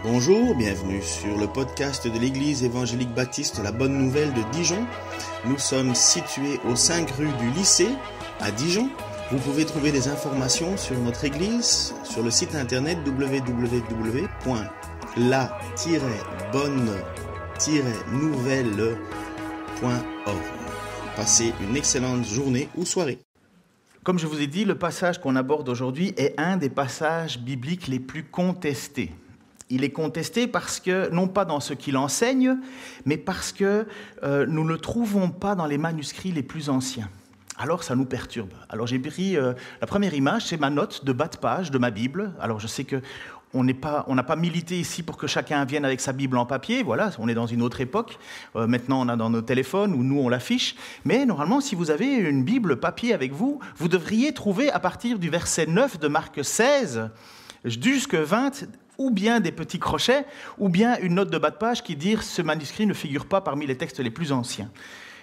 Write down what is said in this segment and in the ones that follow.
Bonjour, bienvenue sur le podcast de l'Église évangélique baptiste La Bonne Nouvelle de Dijon. Nous sommes situés aux 5 rues du lycée à Dijon. Vous pouvez trouver des informations sur notre église sur le site internet www.la-bonne-nouvelle.org. Passez une excellente journée ou soirée. Comme je vous ai dit, le passage qu'on aborde aujourd'hui est un des passages bibliques les plus contestés. Il est contesté parce que, non pas dans ce qu'il enseigne, mais parce que nous ne le trouvons pas dans les manuscrits les plus anciens. Alors ça nous perturbe. Alors j'ai pris la première image, c'est ma note de bas de page de ma Bible. Alors je sais qu'on n'a pas milité ici pour que chacun vienne avec sa Bible en papier. Voilà, on est dans une autre époque. Maintenant, on a dans nos téléphones où nous, on l'affiche. Mais normalement, si vous avez une Bible papier avec vous, vous devriez trouver à partir du verset 9 de Marc 16 jusqu'à 20 ou bien des petits crochets, ou bien une note de bas de page qui dit « ce manuscrit ne figure pas parmi les textes les plus anciens ».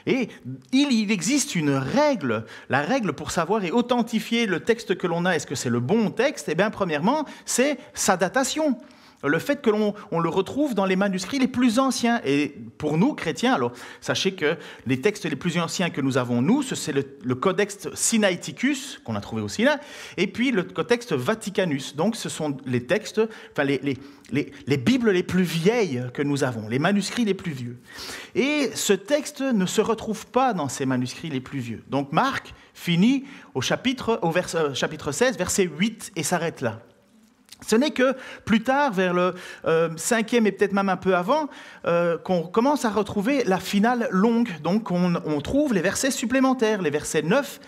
Et il existe une règle, la règle pour savoir et authentifier le texte que l'on a, est-ce que c'est le bon texte? Eh bien, premièrement, c'est sa datation. Le fait que l'on le retrouve dans les manuscrits les plus anciens. Et pour nous, chrétiens, alors sachez que les textes les plus anciens que nous avons, nous, c'est le Codex Sinaiticus, qu'on a trouvé aussi là, et puis le Codex Vaticanus. Donc ce sont les textes, enfin les Bibles les plus vieilles que nous avons, les manuscrits les plus vieux. Et ce texte ne se retrouve pas dans ces manuscrits les plus vieux. Donc Marc finit au chapitre 16, verset 8, et s'arrête là. Ce n'est que plus tard, vers le 5e et peut-être même un peu avant, qu'on commence à retrouver la finale longue. Donc on trouve les versets supplémentaires, les versets 9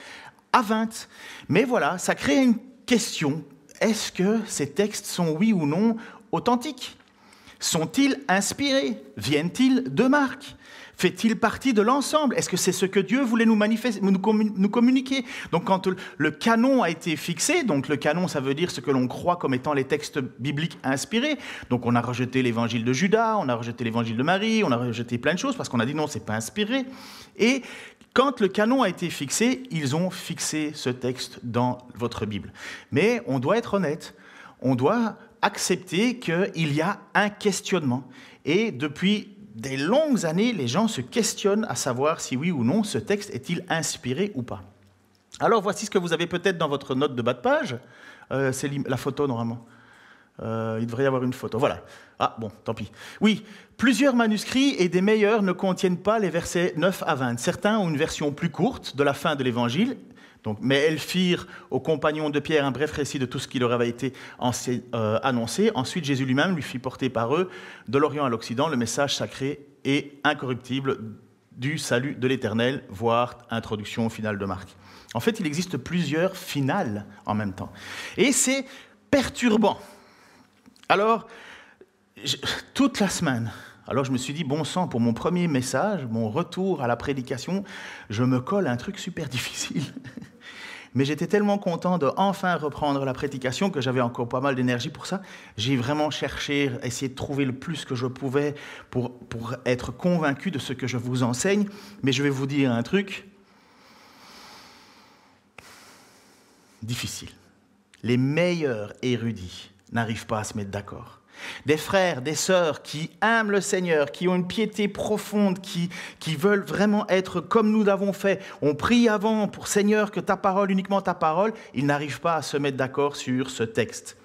à 20. Mais voilà, ça crée une question. Est-ce que ces textes sont, oui ou non, authentiques? Sont-ils inspirés? Viennent-ils de Marc? Fait-il partie de l'ensemble? Est-ce que c'est ce que Dieu voulait nous communiquer? Donc quand le canon a été fixé, donc le canon ça veut dire ce que l'on croit comme étant les textes bibliques inspirés, donc on a rejeté l'évangile de Judas, on a rejeté l'évangile de Marie, on a rejeté plein de choses parce qu'on a dit non, c'est pas inspiré. Et quand le canon a été fixé, ils ont fixé ce texte dans votre Bible. Mais on doit être honnête, on doit accepter qu'il y a un questionnement. Et depuis des longues années, les gens se questionnent à savoir si oui ou non ce texte est-il inspiré ou pas. Alors voici ce que vous avez peut-être dans votre note de bas de page. C'est la photo normalement. Il devrait y avoir une photo. Voilà. Ah bon, tant pis. Oui, plusieurs manuscrits et des meilleurs ne contiennent pas les versets 9 à 20. Certains ont une version plus courte de la fin de l'Évangile. Mais elles firent aux compagnons de Pierre un bref récit de tout ce qui leur avait été annoncé. Ensuite, Jésus lui-même lui fit porter par eux, de l'Orient à l'Occident, le message sacré et incorruptible du salut de l'Éternel, voire introduction finale de Marc. En fait, il existe plusieurs finales en même temps. Et c'est perturbant. Alors, toute la semaine, alors je me suis dit, bon sang, pour mon premier message, mon retour à la prédication, je me colle à un truc super difficile. Mais j'étais tellement content de enfin reprendre la prédication que j'avais encore pas mal d'énergie pour ça. J'ai vraiment cherché, essayé de trouver le plus que je pouvais pour être convaincu de ce que je vous enseigne. Mais je vais vous dire un truc difficile. Les meilleurs érudits n'arrivent pas à se mettre d'accord. Des frères, des sœurs qui aiment le Seigneur, qui ont une piété profonde, qui veulent vraiment être comme nous l'avons fait. On prie avant pour Seigneur que ta parole, uniquement ta parole. Ils n'arrivent pas à se mettre d'accord sur ce texte.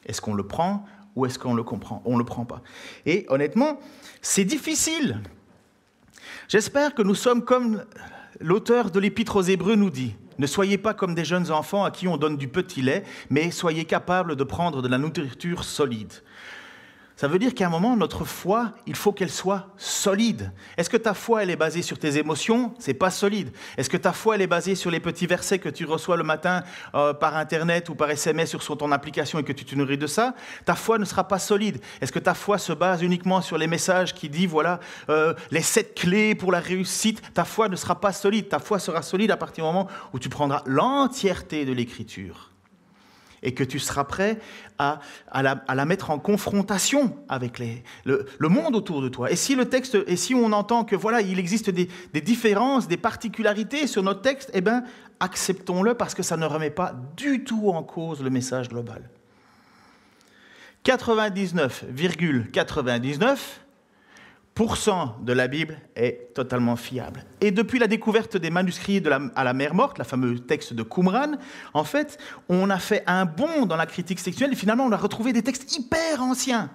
Est-ce qu'on le prend ou est-ce qu'on le comprend? On ne le prend pas. Et honnêtement, c'est difficile. J'espère que nous sommes comme l'auteur de l'Épître aux Hébreux nous dit. Ne soyez pas comme des jeunes enfants à qui on donne du petit lait, mais soyez capables de prendre de la nourriture solide. Ça veut dire qu'à un moment, notre foi, il faut qu'elle soit solide. Est-ce que ta foi, elle est basée sur tes émotions? C'est pas solide. Est-ce que ta foi, elle est basée sur les petits versets que tu reçois le matin par Internet ou par SMS sur ton application et que tu te nourris de ça? Ta foi ne sera pas solide. Est-ce que ta foi se base uniquement sur les messages qui disent, voilà, les 7 clés pour la réussite? Ta foi ne sera pas solide. Ta foi sera solide à partir du moment où tu prendras l'entièreté de l'Écriture. Et que tu seras prêt à la mettre en confrontation avec le monde autour de toi. Et si on entend que voilà, il existe des différences, des particularités sur notre texte, eh bien, acceptons-le parce que ça ne remet pas du tout en cause le message global. 99,99% de la Bible est totalement fiable. Et depuis la découverte des manuscrits à la mer Morte, le fameux texte de Qumran, en fait, on a fait un bond dans la critique textuelle et finalement on a retrouvé des textes hyper anciens.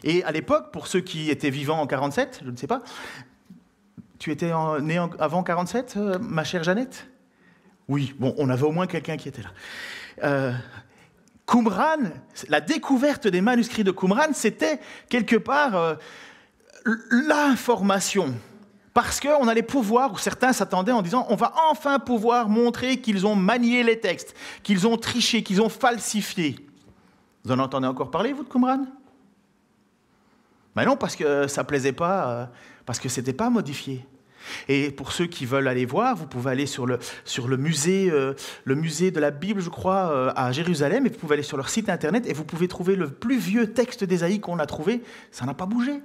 Et à l'époque, pour ceux qui étaient vivants en 47, je ne sais pas, tu étais né avant 47, ma chère Jeannette ? Oui, bon, on avait au moins quelqu'un qui était là. Qumran, la découverte des manuscrits de Qumran, c'était quelque part l'information. Parce qu'on allait pouvoir, ou certains s'attendaient en disant, on va enfin pouvoir montrer qu'ils ont manié les textes, qu'ils ont triché, qu'ils ont falsifié. Vous en entendez encore parler, vous, de Qumran ? Mais non, parce que ça ne plaisait pas, parce que ce n'était pas modifié. Et pour ceux qui veulent aller voir, vous pouvez aller sur le musée de la Bible, je crois, à Jérusalem, et vous pouvez aller sur leur site internet, et vous pouvez trouver le plus vieux texte d'Ésaïe qu'on a trouvé. Ça n'a pas bougé.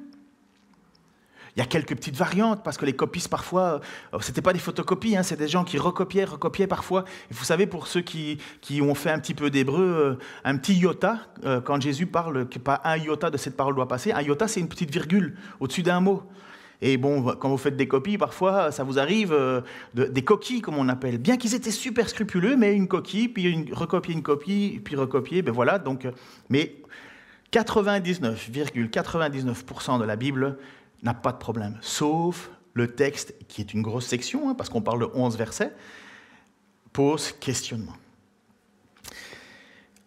Il y a quelques petites variantes, parce que les copistes, parfois, ce n'étaient pas des photocopies, c'est des gens qui recopiaient parfois. Et vous savez, pour ceux qui ont fait un petit peu d'hébreu, un petit iota, quand Jésus parle, que pas un iota de cette parole doit passer, un iota, c'est une petite virgule au-dessus d'un mot. Et bon, quand vous faites des copies, parfois, ça vous arrive des coquilles, comme on appelle. Bien qu'ils étaient super scrupuleux, mais une coquille, puis recopier une copie, puis recopier, ben voilà. Donc, mais 99,99% de la Bible n'a pas de problème, sauf le texte, qui est une grosse section, parce qu'on parle de 11 versets, pose questionnement.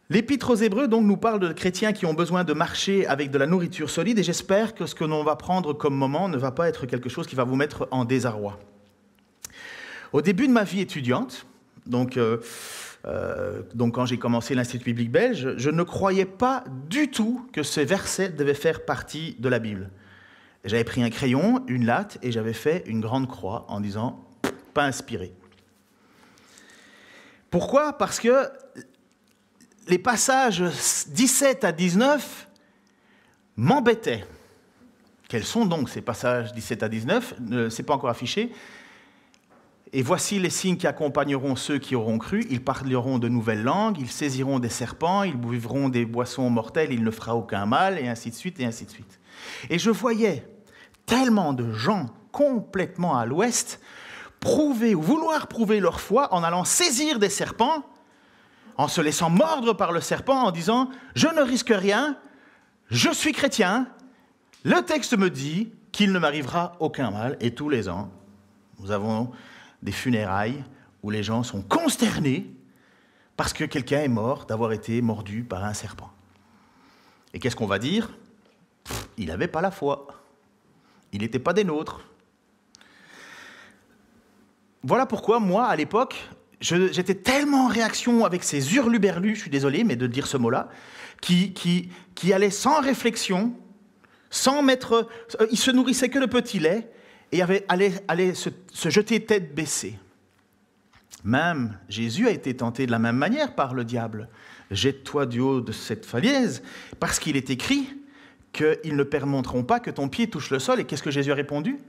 L'Épître aux Hébreux donc, nous parle de chrétiens qui ont besoin de marcher avec de la nourriture solide, et j'espère que ce que l'on va prendre comme moment ne va pas être quelque chose qui va vous mettre en désarroi. Au début de ma vie étudiante, donc quand j'ai commencé l'Institut biblique belge, je ne croyais pas du tout que ces versets devaient faire partie de la Bible. J'avais pris un crayon, une latte, et j'avais fait une grande croix en disant « pas inspiré ». Pourquoi ? Parce que les passages 17 à 19 m'embêtaient. Quels sont donc ces passages 17 à 19 ? Ce n'est pas encore affiché. « Et voici les signes qui accompagneront ceux qui auront cru. Ils parleront de nouvelles langues, ils saisiront des serpents, ils buvront des boissons mortelles, il ne fera aucun mal, et ainsi de suite, et ainsi de suite. » Et je voyais tellement de gens complètement à l'ouest prouver ou vouloir prouver leur foi en allant saisir des serpents, en se laissant mordre par le serpent, en disant « je ne risque rien, je suis chrétien, le texte me dit qu'il ne m'arrivera aucun mal. » Et tous les ans, nous avons des funérailles où les gens sont consternés parce que quelqu'un est mort d'avoir été mordu par un serpent. Et qu'est-ce qu'on va dire ? Il n'avait pas la foi. Il n'était pas des nôtres. Voilà pourquoi, moi, à l'époque, j'étais tellement en réaction avec ces hurluberlus, je suis désolé, mais de dire ce mot-là, qui allaient sans réflexion, sans mettre... Ils se nourrissaient que de petit lait et allaient se jeter tête baissée. Même Jésus a été tenté de la même manière par le diable. « Jette-toi du haut de cette falaise » parce qu'il est écrit qu'ils ne permettront pas que ton pied touche le sol. Et qu'est-ce que Jésus a répondu ?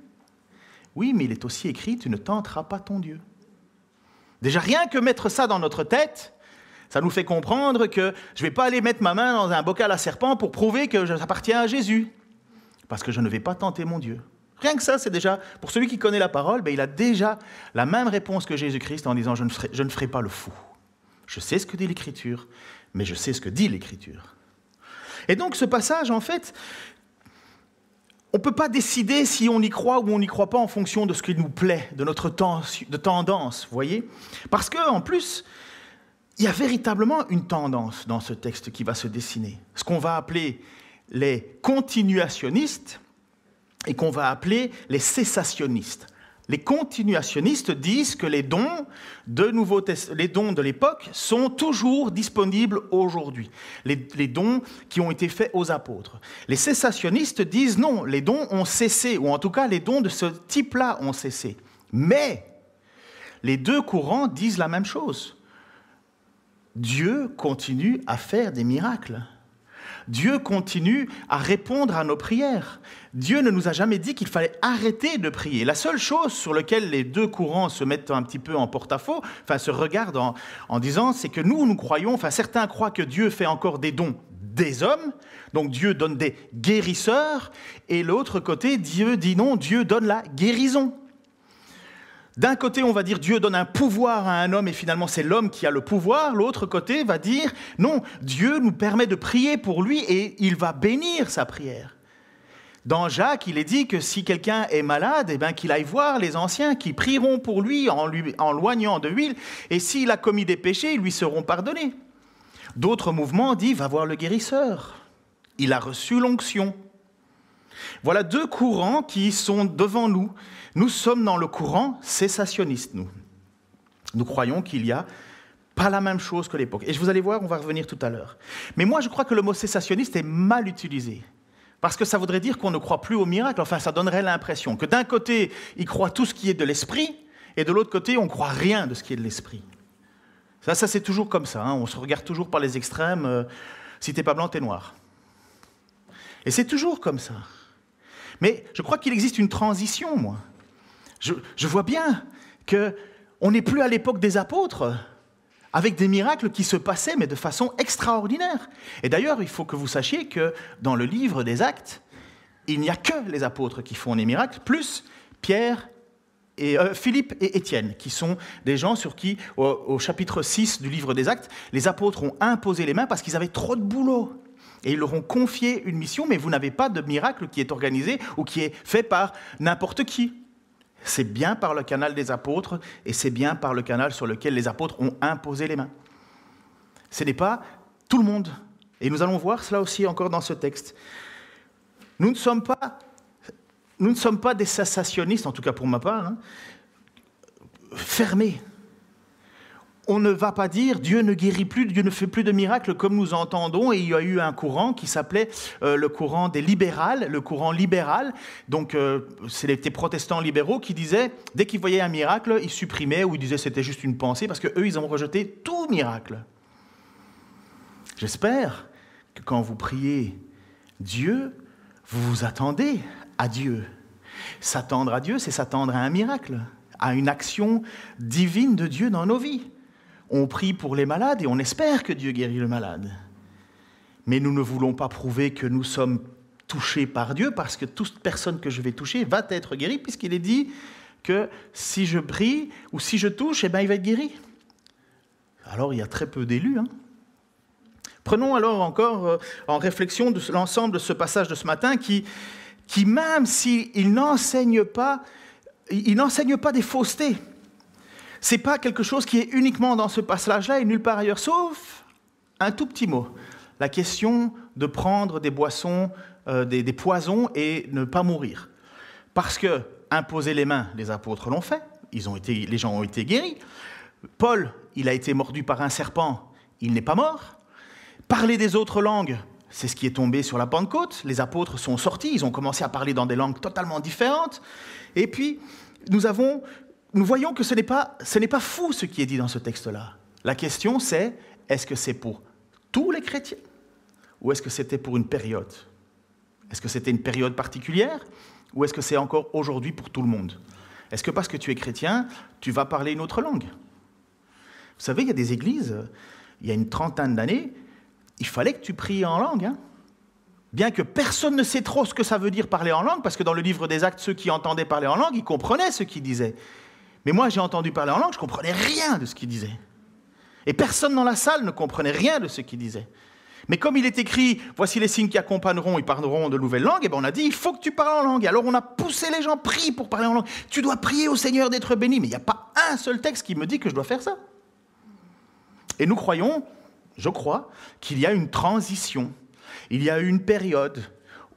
Oui, mais il est aussi écrit, tu ne tenteras pas ton Dieu. Déjà, rien que mettre ça dans notre tête, ça nous fait comprendre que je ne vais pas aller mettre ma main dans un bocal à serpent pour prouver que j'appartiens à Jésus, parce que je ne vais pas tenter mon Dieu. Rien que ça, c'est déjà, pour celui qui connaît la parole, il a déjà la même réponse que Jésus-Christ en disant « je ne ferai pas le fou. Je sais ce que dit l'Écriture, mais je sais ce que dit l'Écriture. » Et donc ce passage, en fait, on ne peut pas décider si on y croit ou on n'y croit pas en fonction de ce qui nous plaît, de notre tendance, vous voyez ? Parce qu'en plus, il y a véritablement une tendance dans ce texte qui va se dessiner. Ce qu'on va appeler les continuationnistes et qu'on va appeler les cessationnistes. Les continuationnistes disent que les dons de l'époque sont toujours disponibles aujourd'hui. Les dons qui ont été faits aux apôtres. Les cessationnistes disent non, les dons ont cessé, ou en tout cas les dons de ce type-là ont cessé. Mais les deux courants disent la même chose. Dieu continue à faire des miracles. Dieu continue à répondre à nos prières. Dieu ne nous a jamais dit qu'il fallait arrêter de prier. La seule chose sur laquelle les deux courants se mettent un petit peu en porte-à-faux, se regardent en disant, c'est que nous croyons, certains croient que Dieu fait encore des dons des hommes, donc Dieu donne des guérisseurs, et l'autre côté, Dieu dit non, Dieu donne la guérison. D'un côté, on va dire Dieu donne un pouvoir à un homme et finalement c'est l'homme qui a le pouvoir. L'autre côté va dire non, Dieu nous permet de prier pour lui et il va bénir sa prière. Dans Jacques, il est dit que si quelqu'un est malade, eh bien, qu'il aille voir les anciens qui prieront pour lui en loignant de l'huile et s'il a commis des péchés, ils lui seront pardonnés. D'autres mouvements disent va voir le guérisseur. Il a reçu l'onction. Voilà deux courants qui sont devant nous. Nous sommes dans le courant cessationniste, nous. Nous croyons qu'il n'y a pas la même chose que l'époque. Et vous allez voir, on va revenir tout à l'heure. Mais moi, je crois que le mot cessationniste est mal utilisé. Parce que ça voudrait dire qu'on ne croit plus au miracle. Enfin, ça donnerait l'impression que d'un côté, il croit tout ce qui est de l'esprit, et de l'autre côté, on ne croit rien de ce qui est de l'esprit. Ça c'est toujours comme ça. Hein. On se regarde toujours par les extrêmes. Si t'es pas blanc, t'es noir. Et c'est toujours comme ça. Mais je crois qu'il existe une transition, moi. Je vois bien qu'on n'est plus à l'époque des apôtres, avec des miracles qui se passaient, mais de façon extraordinaire. Et d'ailleurs, il faut que vous sachiez que dans le livre des Actes, il n'y a que les apôtres qui font des miracles, plus Pierre, Philippe et Étienne, qui sont des gens sur qui, au chapitre 6 du livre des Actes, les apôtres ont imposé les mains parce qu'ils avaient trop de boulot. Et ils leur ont confié une mission, mais vous n'avez pas de miracle qui est organisé ou qui est fait par n'importe qui. C'est bien par le canal des apôtres et c'est bien par le canal sur lequel les apôtres ont imposé les mains. Ce n'est pas tout le monde. Et nous allons voir cela aussi encore dans ce texte. Nous ne sommes pas des cessationnistes, en tout cas pour ma part, hein, fermés. On ne va pas dire Dieu ne guérit plus, Dieu ne fait plus de miracles comme nous entendons. Et il y a eu un courant qui s'appelait le courant des libérales, le courant libéral. Donc c'est les protestants libéraux qui disaient, dès qu'ils voyaient un miracle, ils supprimaient ou ils disaient c'était juste une pensée parce qu'eux, ils ont rejeté tout miracle. J'espère que quand vous priez Dieu, vous vous attendez à Dieu. S'attendre à Dieu, c'est s'attendre à un miracle, à une action divine de Dieu dans nos vies. On prie pour les malades et on espère que Dieu guérit le malade. Mais nous ne voulons pas prouver que nous sommes touchés par Dieu parce que toute personne que je vais toucher va être guérie puisqu'il est dit que si je prie ou si je touche, eh ben, il va être guéri. Alors il y a très peu d'élus. Hein. Prenons alors encore en réflexion de l'ensemble de ce passage de ce matin qui même s'il n'enseigne pas, il n'enseigne pas des faussetés. Ce n'est pas quelque chose qui est uniquement dans ce passage-là et nulle part ailleurs, sauf un tout petit mot. La question de prendre des boissons, des poisons et ne pas mourir. Parce que imposer les mains, les apôtres l'ont fait, les gens ont été guéris. Paul, il a été mordu par un serpent, il n'est pas mort. Parler des autres langues, c'est ce qui est tombé sur la Pentecôte. Les apôtres sont sortis, ils ont commencé à parler dans des langues totalement différentes. Et puis, nous voyons que ce n'est pas fou ce qui est dit dans ce texte-là. La question c'est, est-ce que c'est pour tous les chrétiens ou est-ce que c'était pour une période? Est-ce que c'était une période particulière ou est-ce que c'est encore aujourd'hui pour tout le monde? Est-ce que parce que tu es chrétien, tu vas parler une autre langue? Vous savez, il y a des églises, il y a une trentaine d'années, il fallait que tu pries en langue, hein. Bien que personne ne sait trop ce que ça veut dire parler en langue, parce que dans le livre des Actes, ceux qui entendaient parler en langue, ils comprenaient ce qu'ils disaient. Mais moi, j'ai entendu parler en langue, je ne comprenais rien de ce qu'il disait. Et personne dans la salle ne comprenait rien de ce qu'il disait. Mais comme il est écrit, voici les signes qui accompagneront, ils parleront de nouvelles langues, et bien on a dit, il faut que tu parles en langue. Et alors on a poussé les gens, prie pour parler en langue. Tu dois prier au Seigneur d'être béni. Mais il n'y a pas un seul texte qui me dit que je dois faire ça. Et nous croyons, je crois, qu'il y a une transition. Il y a eu une période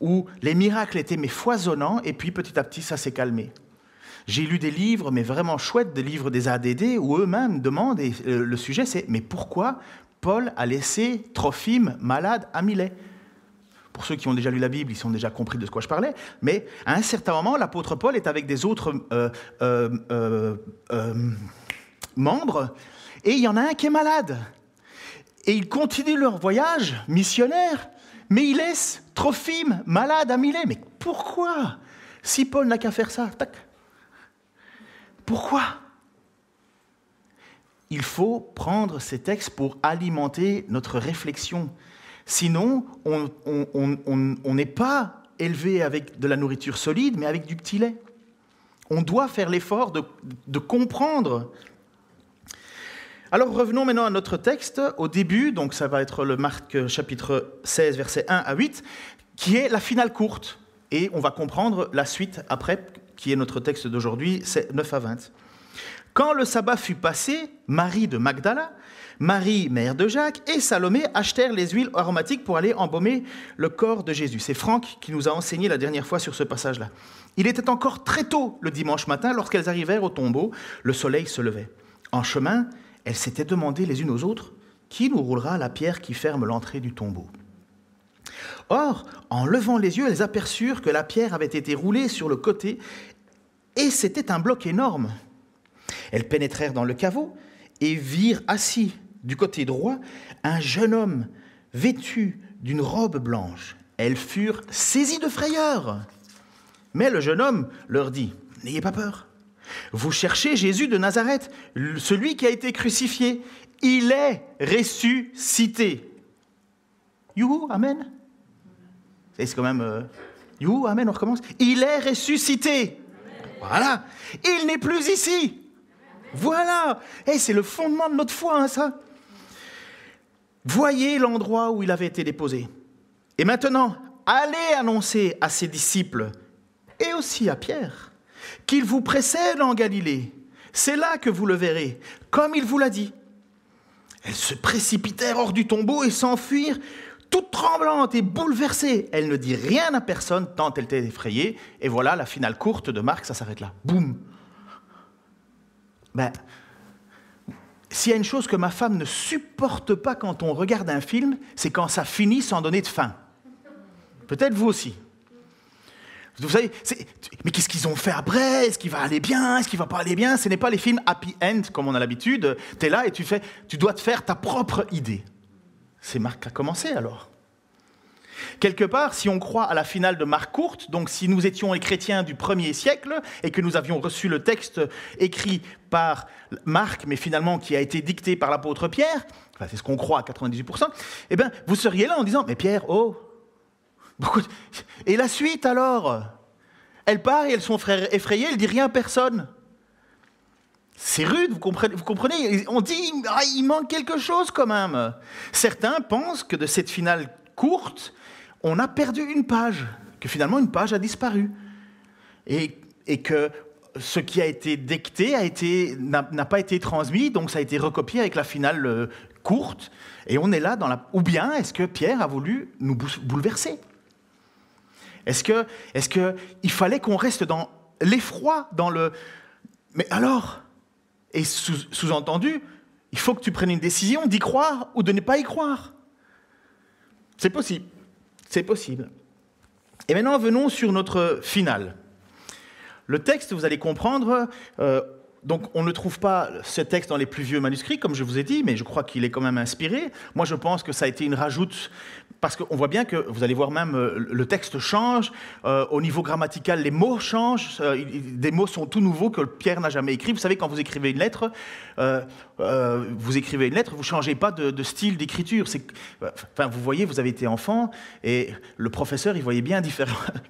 où les miracles étaient foisonnants, et puis petit à petit, ça s'est calmé. J'ai lu des livres, mais vraiment chouettes, des livres des ADD, où eux-mêmes demandent, et le sujet c'est, mais pourquoi Paul a laissé Trophime malade à Milet? Pour ceux qui ont déjà lu la Bible, ils ont déjà compris de quoi je parlais, mais à un certain moment, l'apôtre Paul est avec des autres membres, et il y en a un qui est malade. Et ils continuent leur voyage missionnaire, mais ils laissent Trophime malade à Milet. Mais pourquoi? Si Paul n'a qu'à faire ça, tac. Pourquoi? Il faut prendre ces textes pour alimenter notre réflexion. Sinon, on n'est pas élevé avec de la nourriture solide, mais avec du petit lait. On doit faire l'effort de comprendre. Alors revenons maintenant à notre texte, au début, donc ça va être le Marc chapitre 16, versets 1 à 8, qui est la finale courte. Et on va comprendre la suite après, qui est notre texte d'aujourd'hui, c'est 9 à 20. Quand le sabbat fut passé, Marie de Magdala, Marie, mère de Jacques, et Salomé achetèrent les huiles aromatiques pour aller embaumer le corps de Jésus. C'est Franck qui nous a enseigné la dernière fois sur ce passage-là. Il était encore très tôt le dimanche matin lorsqu'elles arrivèrent au tombeau. Le soleil se levait. En chemin, elles s'étaient demandé les unes aux autres « Qui nous roulera la pierre qui ferme l'entrée du tombeau ?» Or, en levant les yeux, elles aperçurent que la pierre avait été roulée sur le côté et c'était un bloc énorme. Elles pénétrèrent dans le caveau et virent assis du côté droit un jeune homme vêtu d'une robe blanche. Elles furent saisies de frayeur. Mais le jeune homme leur dit « N'ayez pas peur. Vous cherchez Jésus de Nazareth, celui qui a été crucifié. Il est ressuscité. » Youhou, amen. C'est quand même... youhou, amen, on recommence. Il est ressuscité. Voilà. Il n'est plus ici. Voilà. Et c'est le fondement de notre foi, hein, ça. Voyez l'endroit où il avait été déposé. Et maintenant, allez annoncer à ses disciples et aussi à Pierre qu'il vous précède en Galilée. C'est là que vous le verrez, comme il vous l'a dit. Elles se précipitèrent hors du tombeau et s'enfuirent, toutes tremblantes et bouleversées. Elle ne dit rien à personne tant elle était effrayée. Et voilà, la finale courte de Marc, ça s'arrête là. Boum. S'il y a une chose que ma femme ne supporte pas quand on regarde un film, c'est quand ça finit sans donner de fin. Peut-être vous aussi. Vous savez, mais qu'est-ce qu'ils ont fait après? Est-ce qu'il va aller bien? Est-ce qu'il va pas aller bien? Ce n'est pas les films happy end comme on a l'habitude. Tu es là et tu dois te faire ta propre idée. C'est Marc qui a commencé alors. Quelque part, si on croit à la finale de Marc courte, donc si nous étions les chrétiens du 1er siècle et que nous avions reçu le texte écrit par Marc, mais finalement qui a été dicté par l'apôtre Pierre, enfin, c'est ce qu'on croit à 98%, eh bien, vous seriez là en disant « Mais Pierre, oh, et la suite alors? Elle part et elles sont effrayées, elle ne dit rien à personne. » C'est rude, vous comprenez? On dit « Il manque quelque chose quand même. » Certains pensent que de cette finale courte, on a perdu une page, que finalement une page a disparu. Et que ce qui a été dicté n'a pas été transmis, donc ça a été recopié avec la finale courte. Et on est là dans la... Ou bien est-ce que Pierre a voulu nous bouleverser? Est-ce qu'il fallait qu'on reste dans l'effroi, dans le... Mais alors? Et sous-entendu, il faut que tu prennes une décision d'y croire ou de ne pas y croire. C'est possible. C'est possible. Et maintenant, venons sur notre finale. Le texte, vous allez comprendre, donc on ne trouve pas ce texte dans les plus vieux manuscrits, comme je vous ai dit, mais je crois qu'il est quand même inspiré. Moi, je pense que ça a été une rajoute, parce qu'on voit bien que, vous allez voir même, le texte change, au niveau grammatical, les mots changent, des mots sont tout nouveaux que Pierre n'a jamais écrits. Vous savez, quand vous écrivez une lettre, vous ne changez pas de style d'écriture. Enfin, vous voyez, vous avez été enfant, et le professeur, il voyait bien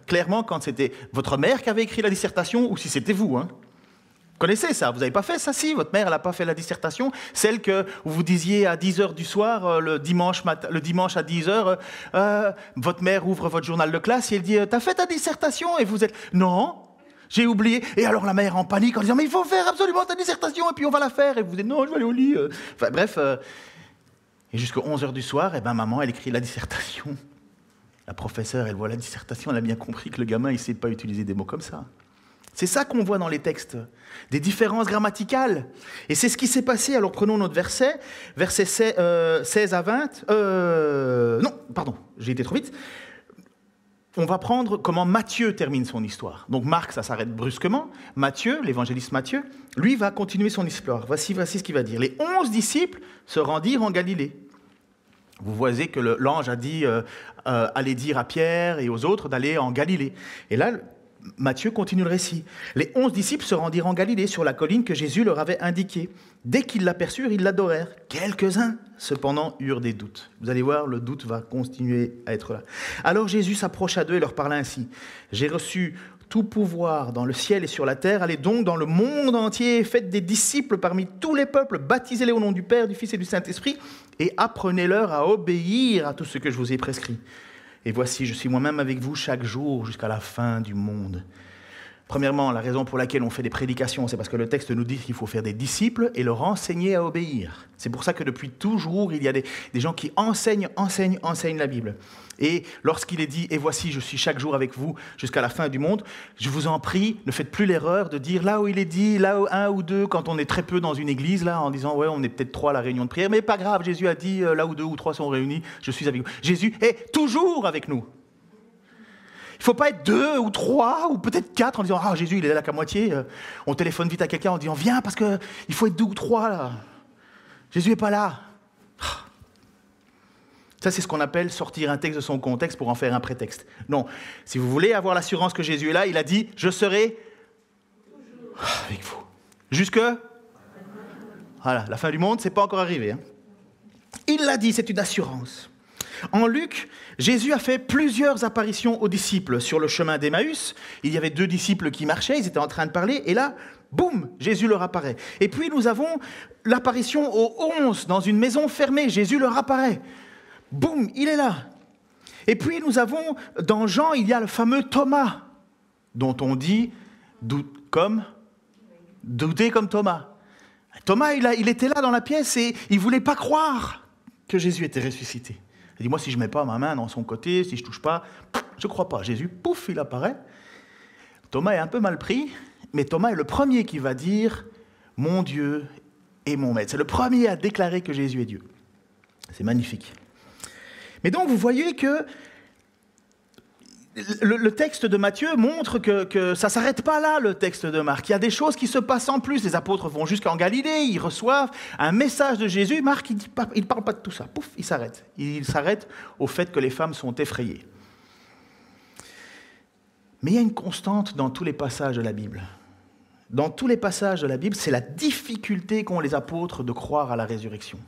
clairement quand c'était votre mère qui avait écrit la dissertation, ou si c'était vous, hein. Vous connaissez ça? Vous n'avez pas fait ça? Si, votre mère, elle n'a pas fait la dissertation. Celle que vous disiez à 10h du soir, le dimanche à 10h, votre mère ouvre votre journal de classe et elle dit « T'as fait ta dissertation ?» Et vous êtes « Non, j'ai oublié. » Et alors la mère en panique en disant « Mais il faut faire absolument ta dissertation et puis on va la faire. » Et vous dites « Non, je vais aller au lit. » Enfin bref, et jusqu'à 11h du soir, et ben, maman, elle écrit la dissertation. La professeure, elle voit la dissertation, elle a bien compris que le gamin, il ne sait pas utiliser des mots comme ça. C'est ça qu'on voit dans les textes, des différences grammaticales. Et c'est ce qui s'est passé. Alors prenons notre verset 16 à 20. Non, pardon, j'ai été trop vite. On va prendre comment Matthieu termine son histoire. Donc Marc, ça s'arrête brusquement. Matthieu, l'évangéliste Matthieu, lui va continuer son histoire. Voici ce qu'il va dire. Les 11 disciples se rendirent en Galilée. Vous voyez que l'ange a dit allez dire à Pierre et aux autres d'aller en Galilée. Et là, Matthieu continue le récit. Les 11 disciples se rendirent en Galilée, sur la colline que Jésus leur avait indiquée. Dès qu'ils l'aperçurent, ils l'adorèrent. Quelques-uns, cependant, eurent des doutes. Vous allez voir, le doute va continuer à être là. Alors Jésus s'approcha d'eux et leur parla ainsi. « J'ai reçu tout pouvoir dans le ciel et sur la terre. Allez donc dans le monde entier, faites des disciples parmi tous les peuples, baptisez-les au nom du Père, du Fils et du Saint-Esprit, et apprenez-leur à obéir à tout ce que je vous ai prescrit. Et voici, je suis moi-même avec vous chaque jour jusqu'à la fin du monde. » Premièrement, la raison pour laquelle on fait des prédications, c'est parce que le texte nous dit qu'il faut faire des disciples et leur enseigner à obéir. C'est pour ça que depuis toujours, il y a des gens qui enseignent la Bible. Et lorsqu'il est dit « Et voici, je suis chaque jour avec vous jusqu'à la fin du monde », je vous en prie, ne faites plus l'erreur de dire là où il est dit, là où un ou deux, quand on est très peu dans une église, là, en disant « Ouais, on est peut-être 3 à la réunion de prière, mais pas grave, Jésus a dit là où 2 ou 3 sont réunis, je suis avec vous. » Jésus est toujours avec nous. Il ne faut pas être 2 ou 3 ou peut-être 4 en disant « Ah, Jésus, il est là qu'à moitié. » On téléphone vite à quelqu'un en disant « Viens, parce qu'il faut être 2 ou 3 là. Jésus n'est pas là. » Ça, c'est ce qu'on appelle sortir un texte de son contexte pour en faire un prétexte. Non, si vous voulez avoir l'assurance que Jésus est là, il a dit « Je serai avec vous. » Jusque voilà, la fin du monde, ce n'est pas encore arrivé. Hein. Il l'a dit, c'est une assurance. En Luc, Jésus a fait plusieurs apparitions aux disciples sur le chemin d'Emmaüs. Il y avait 2 disciples qui marchaient, ils étaient en train de parler, et là, boum, Jésus leur apparaît. Et puis nous avons l'apparition aux 11 dans une maison fermée, Jésus leur apparaît. Boum, il est là. Et puis nous avons, dans Jean, il y a le fameux Thomas, dont on dit douter comme Thomas. Thomas, il était là dans la pièce et il ne voulait pas croire que Jésus était ressuscité. Il dit, moi, si je ne mets pas ma main dans son côté, si je ne touche pas, je ne crois pas. Jésus, pouf, il apparaît. Thomas est un peu mal pris, mais Thomas est le premier qui va dire « Mon Dieu et mon Maître ». C'est le premier à déclarer que Jésus est Dieu. C'est magnifique. Mais donc, vous voyez que le texte de Matthieu montre que ça ne s'arrête pas là, le texte de Marc. Il y a des choses qui se passent en plus. Les apôtres vont jusqu'en Galilée, ils reçoivent un message de Jésus. Marc, il ne parle pas de tout ça. Pouf, il s'arrête. Il s'arrête au fait que les femmes sont effrayées. Mais il y a une constante dans tous les passages de la Bible. Dans tous les passages de la Bible, c'est la difficulté qu'ont les apôtres de croire à la résurrection.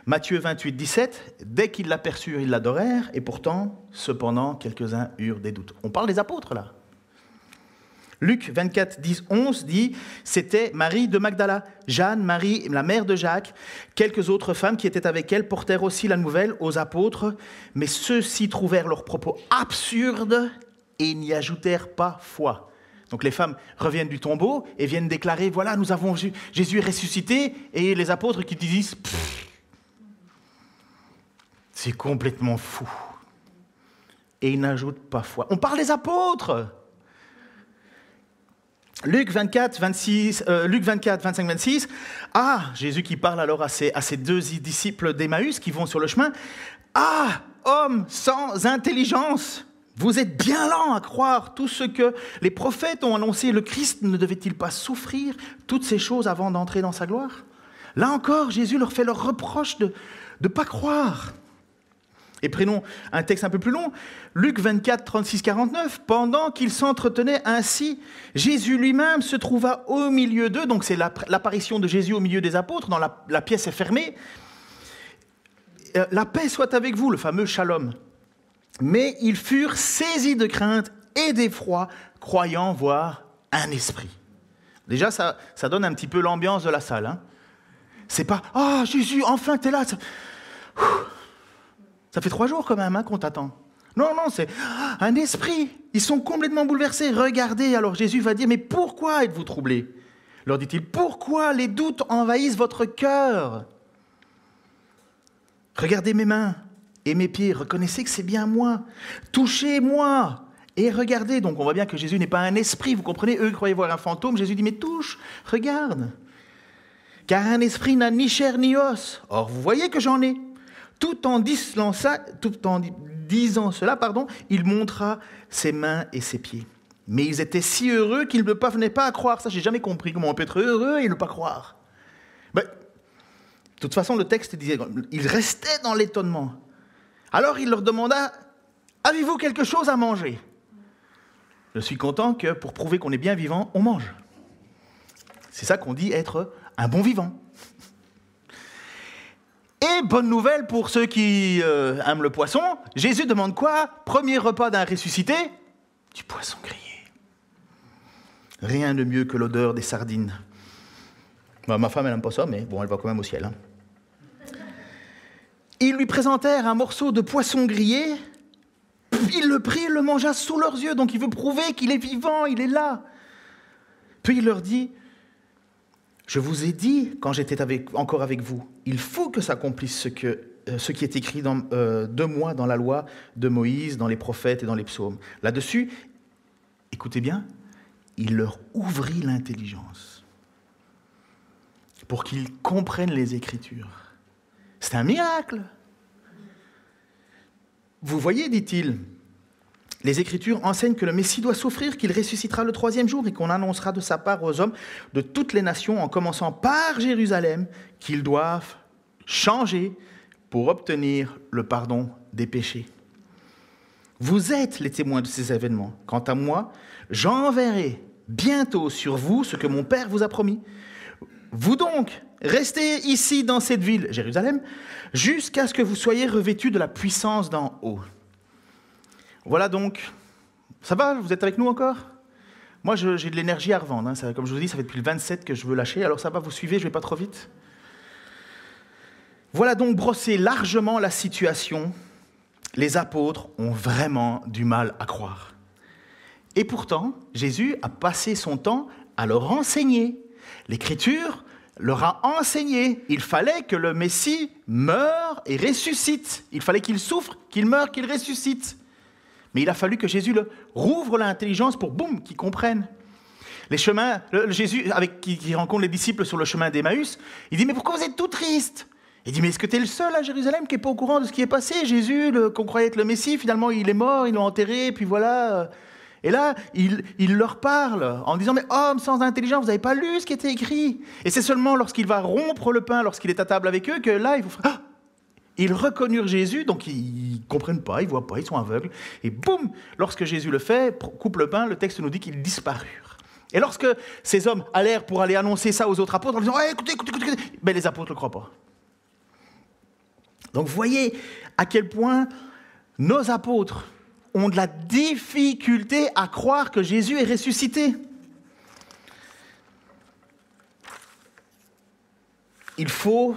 Matthieu 28, 17, « Dès qu'ils l'aperçurent, ils l'adorèrent, et pourtant, cependant, quelques-uns eurent des doutes. » On parle des apôtres, là. Luc 24, 10, 11 dit « C'était Marie de Magdala, Jeanne, Marie, la mère de Jacques, quelques autres femmes qui étaient avec elle portèrent aussi la nouvelle aux apôtres, mais ceux-ci trouvèrent leurs propos absurdes et n'y ajoutèrent pas foi. » Donc les femmes reviennent du tombeau et viennent déclarer « Voilà, nous avons Jésus est ressuscité » et les apôtres qui disent « C'est complètement fou. » Et ils n'ajoutent pas foi. On parle des apôtres. Luc 24, 25, 26. Ah, Jésus qui parle alors à ces 2 disciples d'Emmaüs qui vont sur le chemin. Ah, hommes sans intelligence, vous êtes bien lents à croire tout ce que les prophètes ont annoncé. Le Christ ne devait-il pas souffrir toutes ces choses avant d'entrer dans sa gloire? Là encore, Jésus leur fait leur reproche de ne pas croire. Et prenons un texte un peu plus long, Luc 24, 36, 49. « Pendant qu'ils s'entretenaient ainsi, Jésus lui-même se trouva au milieu d'eux. » Donc c'est l'apparition de Jésus au milieu des apôtres, dans la pièce est fermée. « La paix soit avec vous », le fameux shalom. Mais ils furent saisis de crainte et d'effroi, croyant voir un esprit. Déjà, ça donne un petit peu l'ambiance de la salle. Hein. C'est pas « Ah, Jésus, enfin, t'es là !» Ça fait 3 jours quand même qu'on t'attend. Non, c'est un esprit. Ils sont complètement bouleversés. Regardez, alors Jésus va dire, mais pourquoi êtes-vous troublés? Leur dit-il, pourquoi les doutes envahissent votre cœur? Regardez mes mains et mes pieds, reconnaissez que c'est bien moi. Touchez-moi et regardez. Donc on voit bien que Jésus n'est pas un esprit, vous comprenez? Eux croyaient voir un fantôme. Jésus dit, mais touche, regarde. Car un esprit n'a ni chair ni os. Or, vous voyez que j'en ai. Tout en disant cela, il montra ses mains et ses pieds. Mais ils étaient si heureux qu'ils ne parvenaient pas à croire. Ça, j'ai jamais compris comment on peut être heureux et ne pas croire. De toute façon, le texte disait, ils restaient dans l'étonnement. Alors il leur demanda, avez-vous quelque chose à manger? Je suis content que pour prouver qu'on est bien vivant, on mange. C'est ça qu'on dit être un bon vivant. Et bonne nouvelle pour ceux qui aiment le poisson, Jésus demande quoi? Premier repas d'un ressuscité? Du poisson grillé. Rien de mieux que l'odeur des sardines. Bah, ma femme, elle n'aime pas ça, mais bon, elle va quand même au ciel. Hein. Ils lui présentèrent un morceau de poisson grillé, puis il le prit et le mangea sous leurs yeux. Donc il veut prouver qu'il est vivant, il est là. Puis il leur dit, je vous ai dit, quand j'étais encore avec vous, il faut que s'accomplisse ce qui est écrit de moi dans la loi de Moïse, dans les prophètes et dans les psaumes. Là-dessus, écoutez bien, il leur ouvrit l'intelligence pour qu'ils comprennent les Écritures. C'est un miracle. Vous voyez, dit-il, les Écritures enseignent que le Messie doit souffrir, qu'il ressuscitera le 3e jour et qu'on annoncera de sa part aux hommes de toutes les nations, en commençant par Jérusalem, qu'ils doivent changer pour obtenir le pardon des péchés. Vous êtes les témoins de ces événements. Quant à moi, j'enverrai bientôt sur vous ce que mon Père vous a promis. Vous donc, restez ici dans cette ville, Jérusalem, jusqu'à ce que vous soyez revêtus de la puissance d'en haut. Voilà donc. Ça va? Vous êtes avec nous encore? Moi, j'ai de l'énergie à revendre. Hein. Ça, comme je vous dis, ça fait depuis le 27 que je veux lâcher. Alors ça va, vous suivez, je ne vais pas trop vite. Voilà donc brossé largement la situation. Les apôtres ont vraiment du mal à croire. Et pourtant, Jésus a passé son temps à leur enseigner. L'Écriture leur a enseigné. Il fallait que le Messie meure et ressuscite. Il fallait qu'il souffre, qu'il meure, qu'il ressuscite. Mais il a fallu que Jésus leur rouvre l'intelligence pour, boum, qu'ils comprennent. Les chemins, Jésus, qui rencontre les disciples sur le chemin d'Emmaüs, il dit, mais pourquoi vous êtes tout tristes? Il dit, mais est-ce que tu es le seul à Jérusalem qui n'est pas au courant de ce qui est passé? Jésus, qu'on croyait être le Messie, finalement, il est mort, ils l'ont enterré, et puis voilà. Et là, il leur parle en disant, mais hommes sans intelligence, vous n'avez pas lu ce qui était écrit. Et c'est seulement lorsqu'il va rompre le pain, lorsqu'il est à table avec eux, que là, ils reconnurent Jésus, donc ils ne comprennent pas, ils ne voient pas, ils sont aveugles. Et boum, lorsque Jésus le fait, coupe le pain, le texte nous dit qu'ils disparurent. Et lorsque ces hommes allèrent pour aller annoncer ça aux autres apôtres, en disant, écoutez, ben, les apôtres ne le croient pas. Donc vous voyez à quel point nos apôtres ont de la difficulté à croire que Jésus est ressuscité. Il faut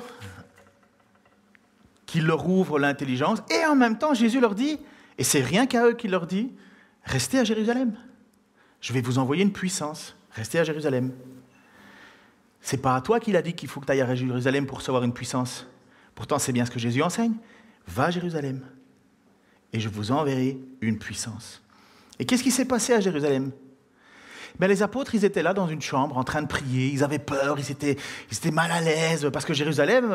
qu'il leur ouvre l'intelligence. Et en même temps, Jésus leur dit, et c'est rien qu'à eux qu'il leur dit, restez à Jérusalem. Je vais vous envoyer une puissance. Restez à Jérusalem. C'est pas à toi qu'il a dit qu'il faut que tu ailles à Jérusalem pour recevoir une puissance. Pourtant, c'est bien ce que Jésus enseigne. Va à Jérusalem et je vous enverrai une puissance. Et qu'est-ce qui s'est passé à Jérusalem? Ben, les apôtres, ils étaient là dans une chambre en train de prier. Ils avaient peur, ils étaient mal à l'aise parce que Jérusalem,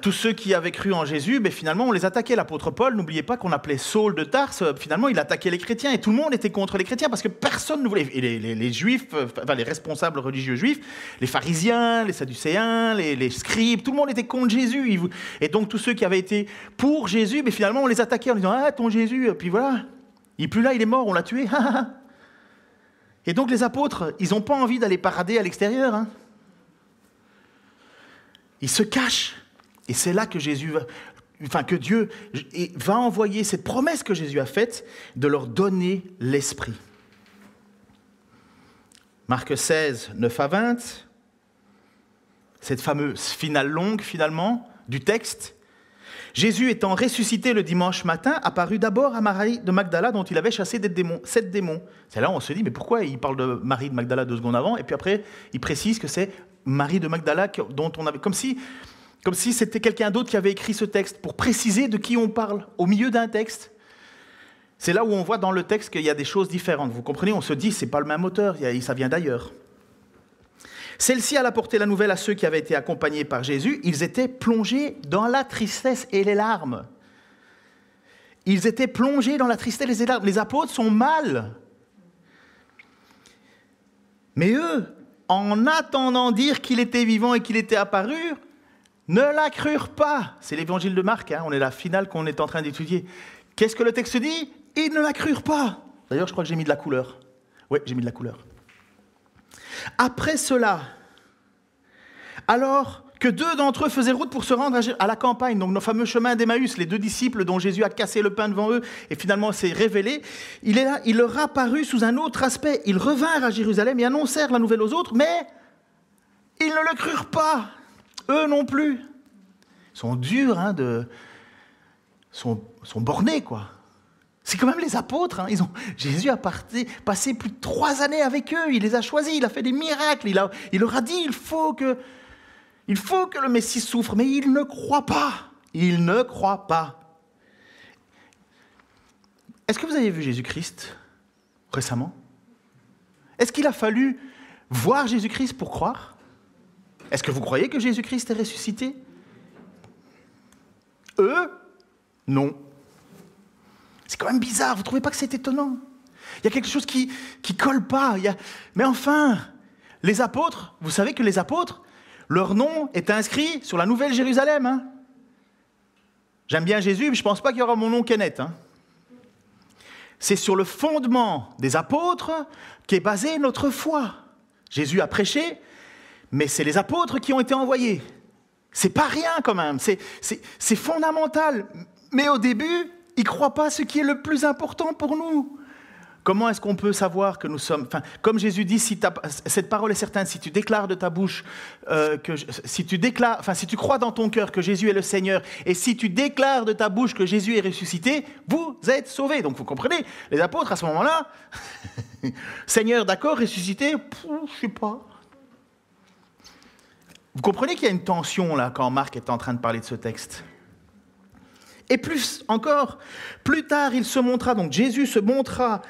tous ceux qui avaient cru en Jésus, ben, finalement, on les attaquait. L'apôtre Paul, n'oubliez pas qu'on appelait Saul de Tarse, finalement, il attaquait les chrétiens et tout le monde était contre les chrétiens parce que personne ne voulait. Et les juifs, enfin, les responsables religieux juifs, les pharisiens, les sadducéens, les scribes, tout le monde était contre Jésus. Et donc, tous ceux qui avaient été pour Jésus, ben, finalement, on les attaquait en disant, ah, ton Jésus, puis voilà, il n'est plus là, il est mort, on l'a tué. Et donc, les apôtres, ils n'ont pas envie d'aller parader à l'extérieur. Hein. Ils se cachent. Et c'est là que que Dieu va envoyer cette promesse que Jésus a faite de leur donner l'Esprit. Marc 16, 9 à 20, cette fameuse finale longue finalement du texte. Jésus étant ressuscité le dimanche matin, apparut d'abord à Marie de Magdala dont il avait chassé 7 démons. C'est là où on se dit, mais pourquoi il parle de Marie de Magdala 2 secondes avant, et puis après il précise que c'est Marie de Magdala dont on avait... Comme si c'était quelqu'un d'autre qui avait écrit ce texte, pour préciser de qui on parle, au milieu d'un texte. C'est là où on voit dans le texte qu'il y a des choses différentes. Vous comprenez, on se dit, c'est pas le même auteur, ça vient d'ailleurs. Celle-ci alla porter la nouvelle à ceux qui avaient été accompagnés par Jésus. Ils étaient plongés dans la tristesse et les larmes. Ils étaient plongés dans la tristesse et les larmes. Les apôtres sont mal. Mais eux, en attendant dire qu'il était vivant et qu'il était apparu, ne la crurent pas. C'est l'évangile de Marc, hein, on est à la finale qu'on est en train d'étudier. Qu'est-ce que le texte dit? Ils ne la crurent pas. D'ailleurs, je crois que j'ai mis de la couleur. Oui, j'ai mis de la couleur. Après cela, alors que 2 d'entre eux faisaient route pour se rendre à la campagne, donc nos fameux chemins d'Emmaüs, les 2 disciples dont Jésus a cassé le pain devant eux et finalement s'est révélé, il leur apparut sous un autre aspect. Ils revinrent à Jérusalem et annoncèrent la nouvelle aux autres, mais ils ne le crurent pas, eux non plus. Ils sont durs, sont bornés, quoi. C'est quand même les apôtres. Jésus a passé plus de 3 années avec eux. Il les a choisis, il a fait des miracles. Il leur a dit, il faut que le Messie souffre. Mais ils ne croient pas. Ils ne croient pas. Est-ce que vous avez vu Jésus-Christ récemment? Est-ce qu'il a fallu voir Jésus-Christ pour croire? Est-ce que vous croyez que Jésus-Christ est ressuscité? Eux, non. C'est quand même bizarre, vous ne trouvez pas que c'est étonnant? Il y a quelque chose qui colle pas. Mais enfin, les apôtres, vous savez que les apôtres, leur nom est inscrit sur la Nouvelle Jérusalem. J'aime bien Jésus, mais je ne pense pas qu'il y aura mon nom Kenneth. C'est sur le fondement des apôtres qu'est basée notre foi. Jésus a prêché, mais c'est les apôtres qui ont été envoyés. C'est pas rien quand même, c'est fondamental. Mais au début, ils ne croient pas ce qui est le plus important pour nous. Comment est-ce qu'on peut savoir que nous sommes... comme Jésus dit, cette parole est certaine, si tu déclares de ta bouche, si tu crois dans ton cœur que Jésus est le Seigneur, et si tu déclares de ta bouche que Jésus est ressuscité, vous êtes sauvés. Donc vous comprenez, les apôtres à ce moment-là, Seigneur, d'accord, ressuscité, je ne sais pas. Vous comprenez qu'il y a une tension là quand Marc est en train de parler de ce texte. Et plus encore, plus tard, il se montra, donc Jésus se montra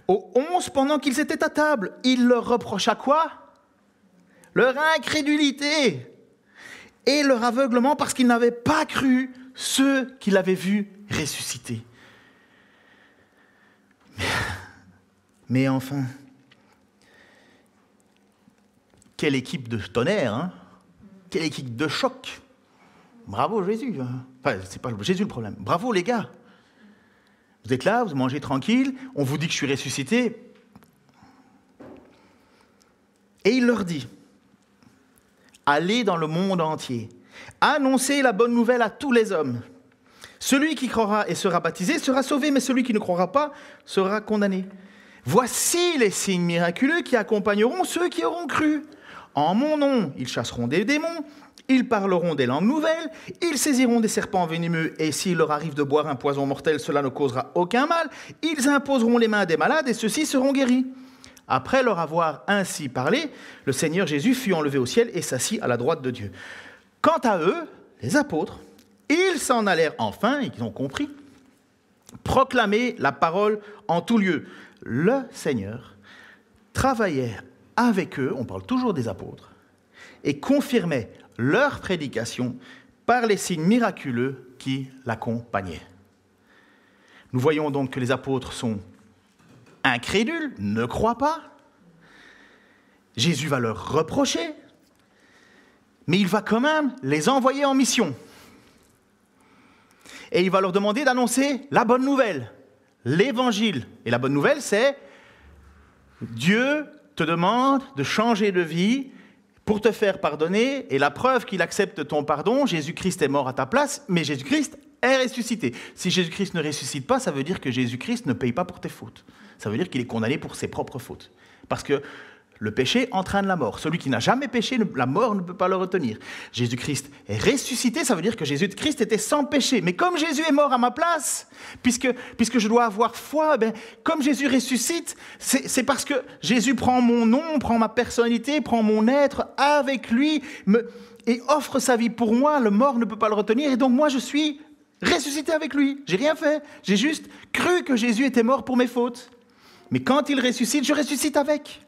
aux 11 pendant qu'ils étaient à table. Il leur reprocha quoi? Leur incrédulité et leur aveuglement parce qu'ils n'avaient pas cru ceux qui l'avaient vu ressusciter. Mais enfin, quelle équipe de tonnerre, quelle équipe de choc. Bravo Jésus. Enfin, c'est pas Jésus le problème. Bravo les gars. Vous êtes là, vous mangez tranquille, on vous dit que je suis ressuscité. Et il leur dit, allez dans le monde entier, annoncez la bonne nouvelle à tous les hommes. Celui qui croira et sera baptisé sera sauvé, mais celui qui ne croira pas sera condamné. Voici les signes miraculeux qui accompagneront ceux qui auront cru. En mon nom, ils chasseront des démons, ils parleront des langues nouvelles, ils saisiront des serpents venimeux, et s'il leur arrive de boire un poison mortel, cela ne causera aucun mal. Ils imposeront les mains des malades, et ceux-ci seront guéris. Après leur avoir ainsi parlé, le Seigneur Jésus fut enlevé au ciel et s'assit à la droite de Dieu. Quant à eux, les apôtres, ils s'en allèrent enfin, et qu'ils ont compris, proclamer la parole en tout lieu. Le Seigneur travaillait avec eux, on parle toujours des apôtres, et confirmait leur prédication par les signes miraculeux qui l'accompagnaient. Nous voyons donc que les apôtres sont incrédules, ne croient pas. Jésus va leur reprocher, mais il va quand même les envoyer en mission. Et il va leur demander d'annoncer la bonne nouvelle, l'évangile. Et la bonne nouvelle, c'est Dieu te demande de changer de vie pour te faire pardonner, et la preuve qu'il accepte ton pardon, Jésus-Christ est mort à ta place, mais Jésus-Christ est ressuscité. Si Jésus-Christ ne ressuscite pas, ça veut dire que Jésus-Christ ne paye pas pour tes fautes. Ça veut dire qu'il est condamné pour ses propres fautes. Parce que le péché entraîne la mort. Celui qui n'a jamais péché, la mort ne peut pas le retenir. Jésus-Christ est ressuscité, ça veut dire que Jésus-Christ était sans péché. Mais comme Jésus est mort à ma place, puisque je dois avoir foi, comme Jésus ressuscite, c'est parce que Jésus prend mon nom, prend ma personnalité, prend mon être avec lui et offre sa vie pour moi. Le mort ne peut pas le retenir et donc moi je suis ressuscité avec lui. J'ai rien fait, j'ai juste cru que Jésus était mort pour mes fautes. Mais quand il ressuscite, je ressuscite avec.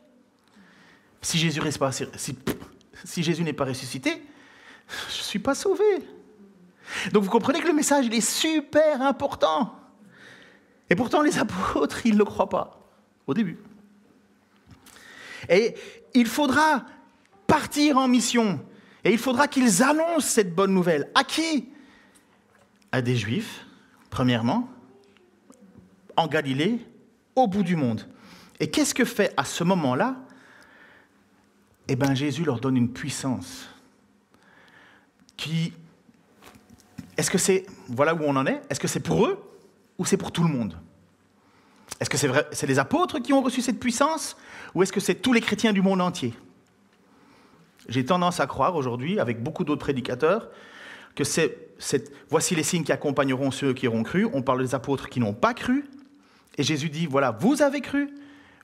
Si Jésus n'est pas ressuscité, je ne suis pas sauvé. Donc vous comprenez que le message, il est super important. Et pourtant, les apôtres, ils ne le croient pas au début. Et il faudra partir en mission. Et il faudra qu'ils annoncent cette bonne nouvelle. À qui? À des Juifs, premièrement, en Galilée, au bout du monde. Et qu'est-ce que fait à ce moment-là ? Eh bien, Jésus leur donne une puissance qui... Est-ce que c'est... Voilà où on en est. Est-ce que c'est pour eux ou c'est pour tout le monde ? Est-ce que c'est vrai, c'est les apôtres qui ont reçu cette puissance ou est-ce que c'est tous les chrétiens du monde entier ? J'ai tendance à croire aujourd'hui, avec beaucoup d'autres prédicateurs, que voici les signes qui accompagneront ceux qui auront cru. On parle des apôtres qui n'ont pas cru. Et Jésus dit, voilà, vous avez cru,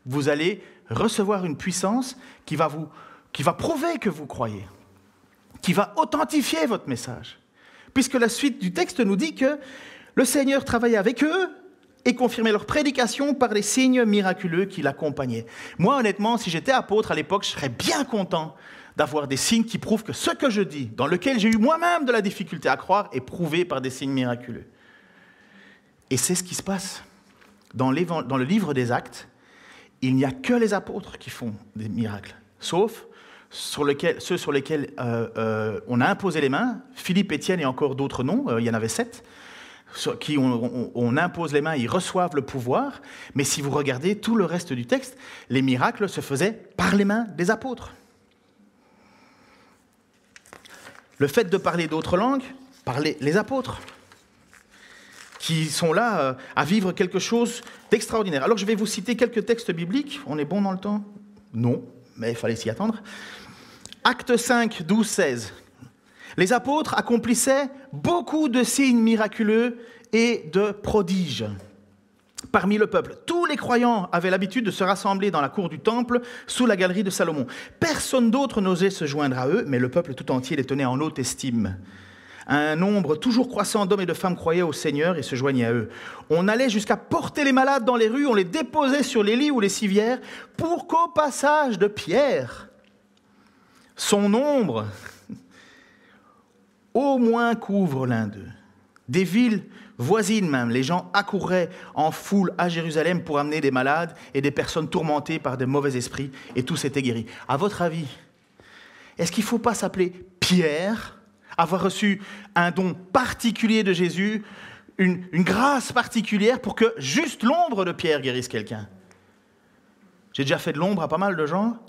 vous allez recevoir une puissance qui va prouver que vous croyez, qui va authentifier votre message. Puisque la suite du texte nous dit que le Seigneur travaillait avec eux et confirmait leur prédication par les signes miraculeux qui l'accompagnaient. Moi, honnêtement, si j'étais apôtre à l'époque, je serais bien content d'avoir des signes qui prouvent que ce que je dis, dans lequel j'ai eu moi-même de la difficulté à croire, est prouvé par des signes miraculeux. Et c'est ce qui se passe. Dans le livre des Actes, il n'y a que les apôtres qui font des miracles, sauf ceux sur lesquels on a imposé les mains, Philippe, Étienne et encore d'autres noms, il y en avait 7, sur qui on impose les mains, ils reçoivent le pouvoir, mais si vous regardez tout le reste du texte, les miracles se faisaient par les mains des apôtres. Le fait de parler d'autres langues, par les apôtres, qui sont là à vivre quelque chose d'extraordinaire. Alors je vais vous citer quelques textes bibliques. On est bon dans le temps ? Non, mais il fallait s'y attendre. Actes 5, 12, 16. Les apôtres accomplissaient beaucoup de signes miraculeux et de prodiges parmi le peuple. Tous les croyants avaient l'habitude de se rassembler dans la cour du temple sous la galerie de Salomon. Personne d'autre n'osait se joindre à eux, mais le peuple tout entier les tenait en haute estime. Un nombre toujours croissant d'hommes et de femmes croyaient au Seigneur et se joignaient à eux. On allait jusqu'à porter les malades dans les rues, on les déposait sur les lits ou les civières, pour qu'au passage de Pierre, son ombre au moins couvre l'un d'eux. Des villes voisines même, les gens accouraient en foule à Jérusalem pour amener des malades et des personnes tourmentées par de mauvais esprits, et tous étaient guéris. À votre avis, est-ce qu'il ne faut pas s'appeler Pierre ? Avoir reçu un don particulier de Jésus, une grâce particulière pour que juste l'ombre de Pierre guérisse quelqu'un. J'ai déjà fait de l'ombre à pas mal de gens,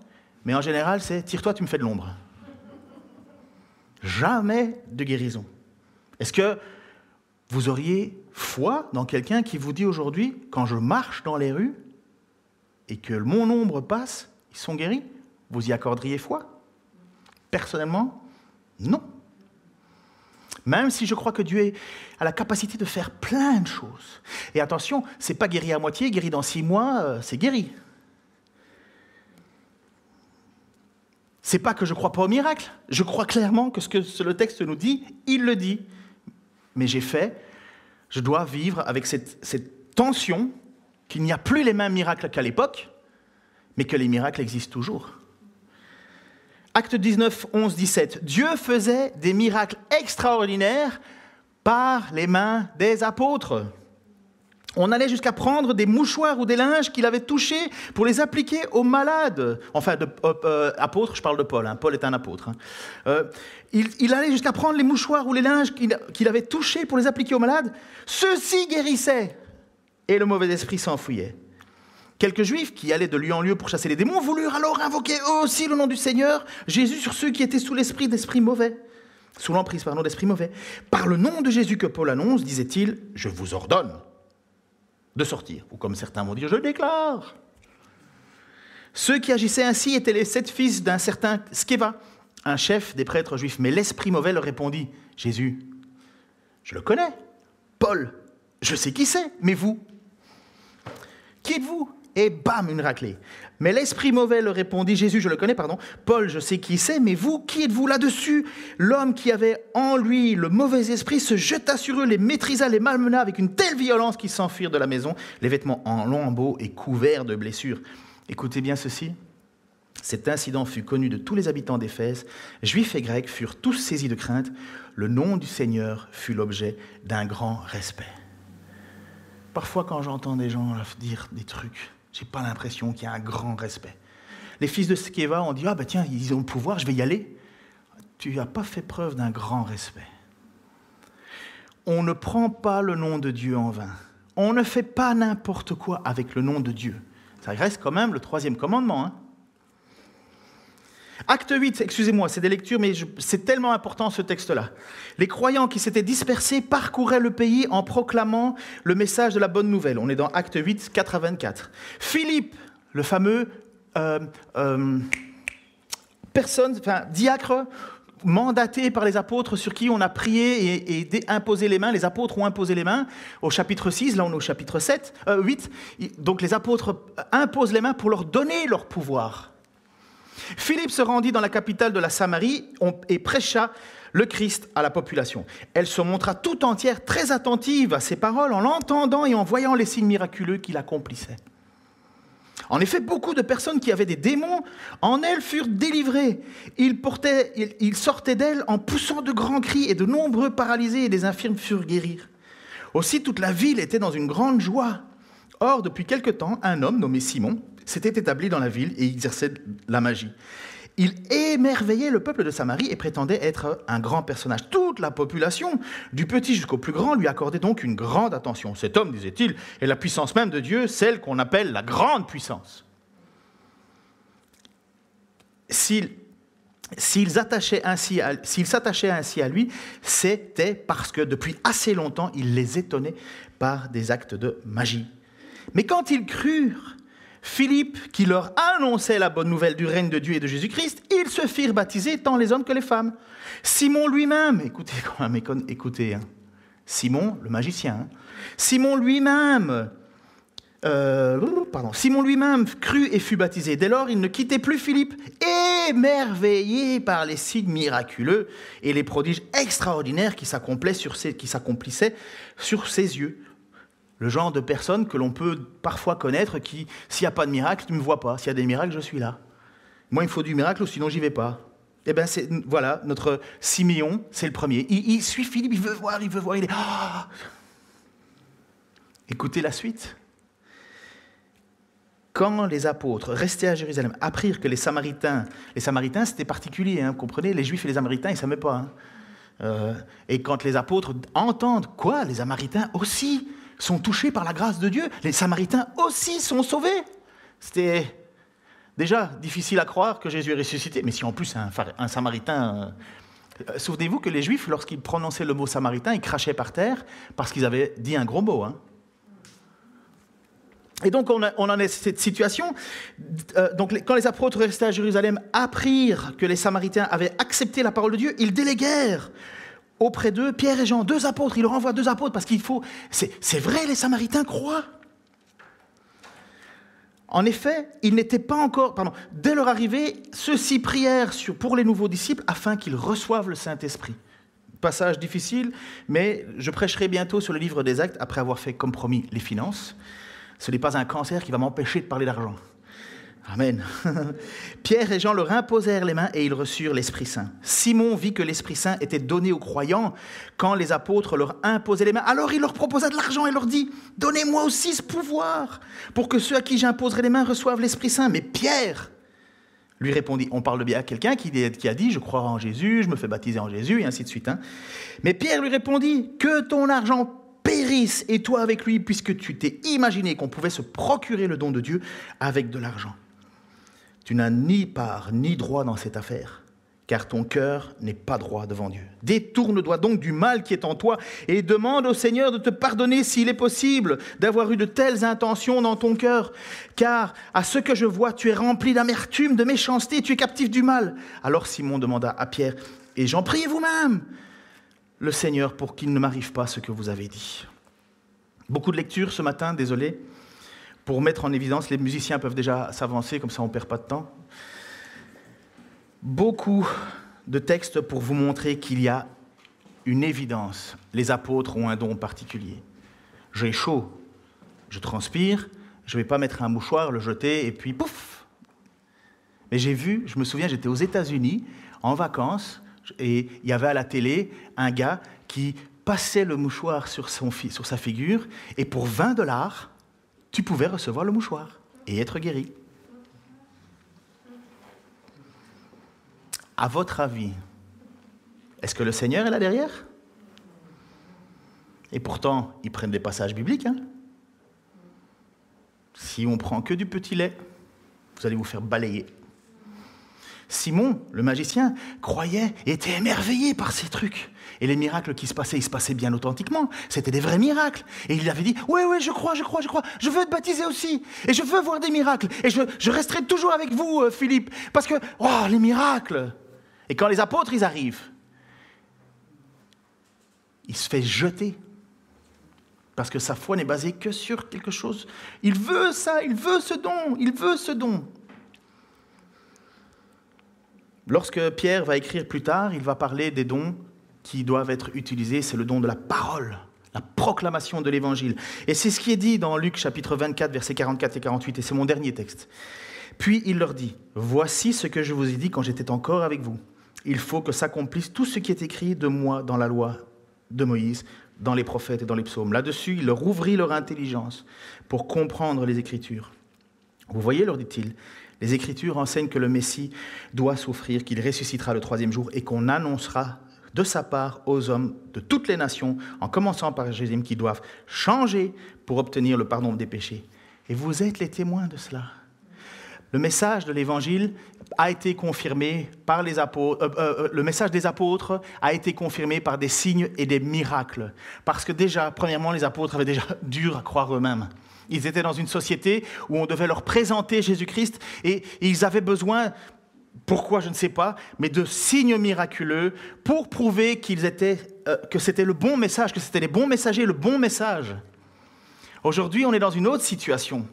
mais en général, c'est « tire-toi, tu me fais de l'ombre ». Jamais de guérison. Est-ce que vous auriez foi dans quelqu'un qui vous dit aujourd'hui, quand je marche dans les rues et que mon ombre passe, ils sont guéris ? Vous y accorderiez foi ? Personnellement, non. Même si je crois que Dieu a la capacité de faire plein de choses. Et attention, c'est pas guéri à moitié, guéri dans 6 mois, c'est guéri. C'est pas que je crois pas au miracle. Je crois clairement que ce que le texte nous dit, il le dit. Mais je dois vivre avec cette tension qu'il n'y a plus les mêmes miracles qu'à l'époque, mais que les miracles existent toujours. Acte 19, 11, 17. Dieu faisait des miracles extraordinaires par les mains des apôtres. On allait jusqu'à prendre des mouchoirs ou des linges qu'il avait touchés pour les appliquer aux malades. Enfin, apôtre, je parle de Paul. Paul est un apôtre. Il allait jusqu'à prendre les mouchoirs ou les linges qu'il avait touchés pour les appliquer aux malades. Ceux-ci guérissaient et le mauvais esprit s'enfuyait. Quelques Juifs qui allaient de lieu en lieu pour chasser les démons voulurent alors invoquer eux aussi le nom du Seigneur, Jésus, sur ceux qui étaient sous l'esprit d'esprit mauvais. Sous l'emprise, d'esprit mauvais. Par le nom de Jésus que Paul annonce, disait-il, « Je vous ordonne de sortir. » Ou comme certains vont dire, « Je déclare. » Ceux qui agissaient ainsi étaient les 7 fils d'un certain Sceva, un chef des prêtres juifs. Mais l'esprit mauvais leur répondit, « Jésus, je le connais. Paul, je sais qui c'est, mais vous, qui êtes-vous » Et bam, une raclée. Mais l'esprit mauvais leur répondit, Jésus, je le connais, Paul, je sais qui c'est, mais vous, qui êtes-vous là-dessus ? L'homme qui avait en lui le mauvais esprit se jeta sur eux, les maîtrisa, les malmena avec une telle violence qu'ils s'enfuirent de la maison, les vêtements en lambeaux et couverts de blessures. Écoutez bien ceci. Cet incident fut connu de tous les habitants d'Éphèse. Juifs et Grecs furent tous saisis de crainte. Le nom du Seigneur fut l'objet d'un grand respect. Parfois, quand j'entends des gens dire des trucs, je n'ai pas l'impression qu'il y a un grand respect. Les fils de Sceva ont dit « Ah ben tiens, ils ont le pouvoir, je vais y aller. » Tu n'as pas fait preuve d'un grand respect. On ne prend pas le nom de Dieu en vain. on ne fait pas n'importe quoi avec le nom de Dieu. Ça reste quand même le 3e commandement. Hein. Acte 8, excusez-moi, c'est des lectures, mais c'est tellement important ce texte-là. Les croyants qui s'étaient dispersés parcouraient le pays en proclamant le message de la bonne nouvelle. On est dans Acte 8, 4 à 24. Philippe, le fameux diacre mandaté par les apôtres sur qui on a prié et imposé les mains. Les apôtres ont imposé les mains au chapitre 6, là on est au chapitre 8. Donc les apôtres imposent les mains pour leur donner leur pouvoir. Philippe se rendit dans la capitale de la Samarie et prêcha le Christ à la population. Elle se montra tout entière très attentive à ses paroles en l'entendant et en voyant les signes miraculeux qu'il accomplissait. En effet, beaucoup de personnes qui avaient des démons en elle furent délivrées. Ils sortaient d'elle en poussant de grands cris et de nombreux paralysés et des infirmes furent guéris. Aussi, toute la ville était dans une grande joie. Or, depuis quelque temps, un homme nommé Simon s'était établi dans la ville et exerçait la magie. Il émerveillait le peuple de Samarie et prétendait être un grand personnage. Toute la population, du petit jusqu'au plus grand, lui accordait donc une grande attention. Cet homme, disait-il, est la puissance même de Dieu, celle qu'on appelle la grande puissance. S'il s'attachait ainsi à lui, c'était parce que depuis assez longtemps, il les étonnait par des actes de magie. Mais quand ils crurent Philippe, qui leur annonçait la bonne nouvelle du règne de Dieu et de Jésus-Christ, ils se firent baptiser, tant les hommes que les femmes. Simon lui-même, écoutez, hein, Simon, le magicien, hein, Simon lui-même crut et fut baptisé. Dès lors, il ne quittait plus Philippe, émerveillé par les signes miraculeux et les prodiges extraordinaires qui s'accomplissaient sur ses yeux. Le genre de personne que l'on peut parfois connaître qui, s'il n'y a pas de miracle, tu ne me vois pas. S'il y a des miracles, je suis là. Moi, il me faut du miracle, sinon j'y vais pas. Eh bien, voilà, notre Siméon, c'est le premier. Il suit Philippe, il veut voir, il est... Oh. Écoutez la suite. Quand les apôtres, restés à Jérusalem, apprirent que les Samaritains c'était particulier, hein, vous comprenez, les Juifs et les Samaritains, ils ne s'aimaient pas. Hein. Et quand les apôtres entendent, quoi, les Samaritains aussi sont touchés par la grâce de Dieu. Les Samaritains aussi sont sauvés. C'était déjà difficile à croire que Jésus est ressuscité. Mais si en plus un Samaritain... souvenez-vous que les Juifs, lorsqu'ils prononçaient le mot Samaritain, ils crachaient par terre parce qu'ils avaient dit un gros mot. Hein. Et donc on en est à cette situation. Quand les apôtres restés à Jérusalem apprirent que les Samaritains avaient accepté la parole de Dieu, ils déléguèrent auprès d'eux, Pierre et Jean, 2 apôtres, il leur envoie 2 apôtres parce qu'il faut... C'est vrai, les Samaritains croient. En effet, ils n'étaient pas encore... dès leur arrivée, ceux-ci prièrent pour les nouveaux disciples afin qu'ils reçoivent le Saint-Esprit. Passage difficile, mais je prêcherai bientôt sur le livre des Actes après avoir fait, comme promis, les finances. Ce n'est pas un cancer qui va m'empêcher de parler d'argent. Amen. Pierre et Jean leur imposèrent les mains et ils reçurent l'Esprit Saint. Simon vit que l'Esprit Saint était donné aux croyants quand les apôtres leur imposaient les mains. Alors il leur proposa de l'argent et leur dit « Donnez-moi aussi ce pouvoir pour que ceux à qui j'imposerai les mains reçoivent l'Esprit Saint. » Mais Pierre lui répondit, on parle bien à quelqu'un qui a dit « Je crois en Jésus, je me fais baptiser en Jésus » et ainsi de suite. Hein. Mais Pierre lui répondit « Que ton argent périsse et toi avec lui puisque tu t'es imaginé qu'on pouvait se procurer le don de Dieu avec de l'argent. » Tu n'as ni part ni droit dans cette affaire, car ton cœur n'est pas droit devant Dieu. Détourne-toi donc du mal qui est en toi et demande au Seigneur de te pardonner s'il est possible d'avoir eu de telles intentions dans ton cœur. Car à ce que je vois, tu es rempli d'amertume, de méchanceté, tu es captif du mal. Alors Simon demanda à Pierre, et j'en prie vous-même, le Seigneur pour qu'il ne m'arrive pas ce que vous avez dit. Beaucoup de lectures ce matin, désolé. Pour mettre en évidence, les musiciens peuvent déjà s'avancer, comme ça on ne perd pas de temps. Beaucoup de textes pour vous montrer qu'il y a une évidence. Les apôtres ont un don particulier. J'ai chaud, je transpire, je ne vais pas mettre un mouchoir, le jeter, et puis pouf. Mais je me souviens, j'étais aux États-Unis, en vacances, et il y avait à la télé un gars qui passait le mouchoir sur sa figure, et pour $20, tu pouvais recevoir le mouchoir et être guéri. À votre avis, est-ce que le Seigneur est là derrière ? Et pourtant, ils prennent des passages bibliques. Hein ? Si on prend que du petit lait, vous allez vous faire balayer. Simon, le magicien, croyait et était émerveillé par ces trucs. Et les miracles qui se passaient, ils se passaient bien authentiquement. C'était des vrais miracles. Et il avait dit, oui, je crois. Je veux être baptisé aussi. Et je veux voir des miracles. Et je resterai toujours avec vous, Philippe. Parce que, les miracles. Et quand les apôtres, ils arrivent, il se fait jeter. Parce que sa foi n'est basée que sur quelque chose. Il veut ça, il veut ce don. Lorsque Pierre va écrire plus tard, il va parler des dons qui doivent être utilisés. C'est le don de la parole, la proclamation de l'évangile. Et c'est ce qui est dit dans Luc chapitre 24, versets 44 et 48, et c'est mon dernier texte. Puis il leur dit, « Voici ce que je vous ai dit quand j'étais encore avec vous. Il faut que s'accomplisse tout ce qui est écrit de moi dans la loi de Moïse, dans les prophètes et dans les psaumes. » Là-dessus, il leur ouvrit leur intelligence pour comprendre les Écritures. « Vous voyez, leur dit-il, les Écritures enseignent que le Messie doit souffrir, qu'il ressuscitera le 3e jour et qu'on annoncera de sa part aux hommes de toutes les nations, en commençant par Jérusalem, qui doivent changer pour obtenir le pardon des péchés. Et vous êtes les témoins de cela. » Le message de l'Évangile a été confirmé par les apôtres. Le message des apôtres a été confirmé par des signes et des miracles. Parce que déjà, premièrement, les apôtres avaient déjà dur à croire eux-mêmes. Ils étaient dans une société où on devait leur présenter Jésus-Christ et ils avaient besoin, pourquoi je ne sais pas, mais de signes miraculeux pour prouver que c'était le bon message, que c'était les bons messagers, le bon message. Aujourd'hui, on est dans une autre situation.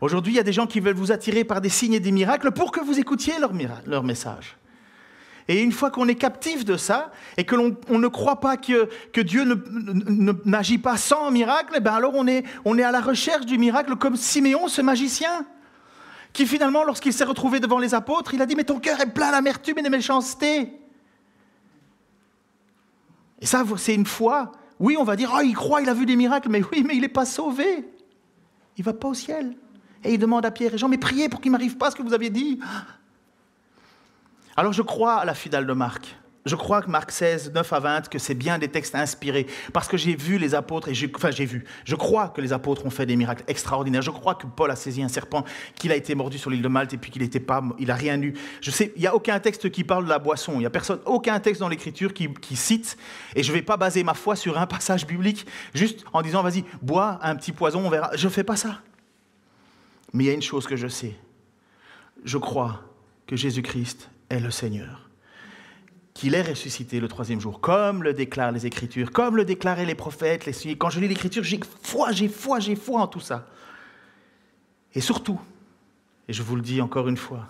Aujourd'hui, il y a des gens qui veulent vous attirer par des signes et des miracles pour que vous écoutiez leur message. Et une fois qu'on est captif de ça, et que on ne croit pas que Dieu n'agit pas sans miracle, alors on est à la recherche du miracle, comme Siméon, ce magicien, qui finalement, lorsqu'il s'est retrouvé devant les apôtres, il a dit « Mais ton cœur est plein d'amertume et de méchanceté. » Et ça, c'est une foi. Oui, on va dire « Oh, il croit, il a vu des miracles. » Mais oui, mais il n'est pas sauvé. Il ne va pas au ciel. Et il demande à Pierre et Jean, mais priez pour qu'il ne m'arrive pas ce que vous aviez dit. Alors je crois à la fidèle de Marc. Je crois que Marc 16, 9 à 20, que c'est bien des textes inspirés. Parce que j'ai vu les apôtres, je crois que les apôtres ont fait des miracles extraordinaires. Je crois que Paul a saisi un serpent, qu'il a été mordu sur l'île de Malte et puis il n'a rien eu. Je sais, il n'y a aucun texte qui parle de la boisson. Il n'y a aucun texte dans l'Écriture qui cite. Et je ne vais pas baser ma foi sur un passage biblique, juste en disant, vas-y, bois un petit poison, on verra. Je ne fais pas ça. Mais il y a une chose que je sais. Je crois que Jésus-Christ est le Seigneur, qu'il est ressuscité le 3e jour, comme le déclarent les Écritures, comme le déclaraient les prophètes, les signes. Quand je lis l'Écriture, j'ai foi en tout ça. Et surtout, et je vous le dis encore une fois,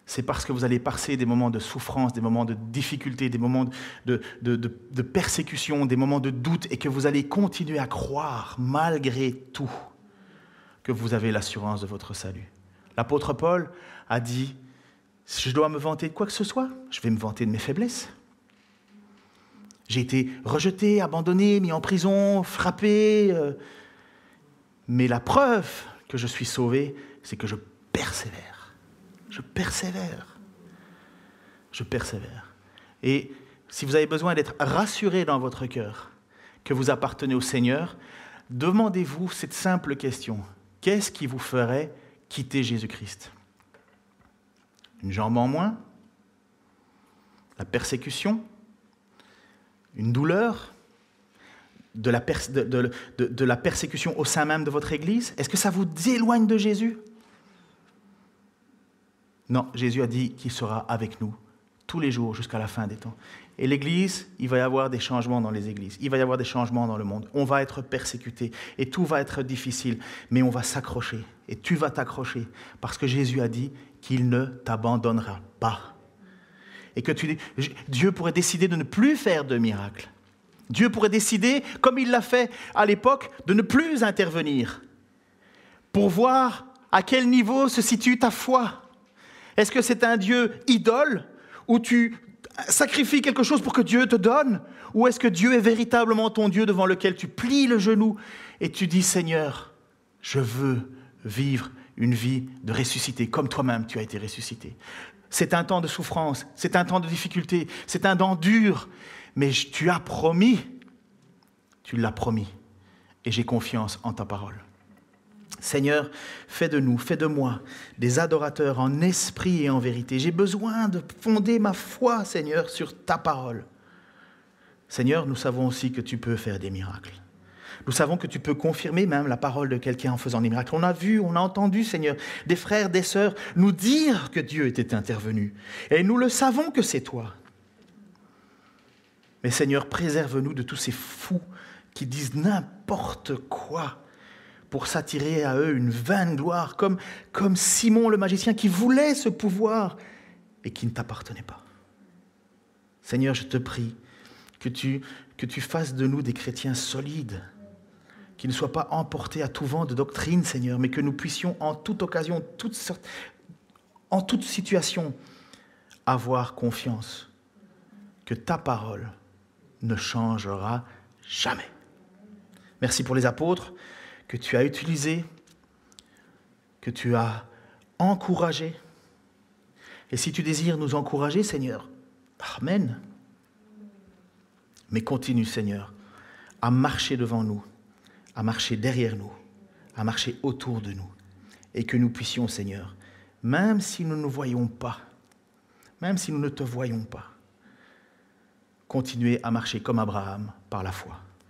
c'est parce que vous allez passer des moments de souffrance, des moments de difficulté, des moments de persécution, des moments de doute, et que vous allez continuer à croire, malgré tout, que vous avez l'assurance de votre salut. L'apôtre Paul a dit, si je dois me vanter de quoi que ce soit, je vais me vanter de mes faiblesses. J'ai été rejeté, abandonné, mis en prison, frappé. Mais la preuve que je suis sauvé, c'est que je persévère. Je persévère. Et si vous avez besoin d'être rassuré dans votre cœur, que vous appartenez au Seigneur, demandez-vous cette simple question. Qu'est-ce qui vous ferait quitter Jésus-Christ ? Une jambe en moins ? La persécution ? Une douleur ? De la persécution au sein même de votre Église ? Est-ce que ça vous éloigne de Jésus ? Non, Jésus a dit qu'il sera avec nous tous les jours jusqu'à la fin des temps. Et l'Église, il va y avoir des changements dans les églises. Il va y avoir des changements dans le monde. On va être persécuté et tout va être difficile. Mais on va s'accrocher et tu vas t'accrocher parce que Jésus a dit qu'il ne t'abandonnera pas. Et que Dieu pourrait décider de ne plus faire de miracles. Dieu pourrait décider, comme il l'a fait à l'époque, de ne plus intervenir pour voir à quel niveau se situe ta foi. Est-ce que c'est un Dieu idole où tu sacrifies quelque chose pour que Dieu te donne? Ou est-ce que Dieu est véritablement ton Dieu devant lequel tu plies le genou et tu dis « Seigneur, je veux vivre une vie de ressuscité comme toi-même tu as été ressuscité. » C'est un temps de souffrance, c'est un temps de difficulté, c'est un temps dur, mais tu as promis, tu l'as promis, et j'ai confiance en ta parole. Seigneur, fais de nous, fais de moi des adorateurs en esprit et en vérité. J'ai besoin de fonder ma foi, Seigneur, sur ta parole. Seigneur, nous savons aussi que tu peux faire des miracles. Nous savons que tu peux confirmer même la parole de quelqu'un en faisant des miracles. On a vu, on a entendu, Seigneur, des frères, des sœurs nous dire que Dieu était intervenu. Et nous le savons que c'est toi. Mais Seigneur, préserve-nous de tous ces fous qui disent n'importe quoi pour s'attirer à eux une vaine gloire, comme Simon le magicien qui voulait ce pouvoir et qui ne t'appartenait pas. Seigneur, je te prie que tu fasses de nous des chrétiens solides, qui ne soient pas emportés à tout vent de doctrine, Seigneur, mais que nous puissions en toute occasion, en toute situation, avoir confiance que ta parole ne changera jamais. Merci pour les apôtres que tu as utilisés, que tu as encouragés. Et si tu désires nous encourager, Seigneur, amen. Mais continue, Seigneur, à marcher devant nous, à marcher derrière nous, à marcher autour de nous. Et que nous puissions, Seigneur, même si nous ne voyons pas, même si nous ne te voyons pas, continuer à marcher comme Abraham par la foi.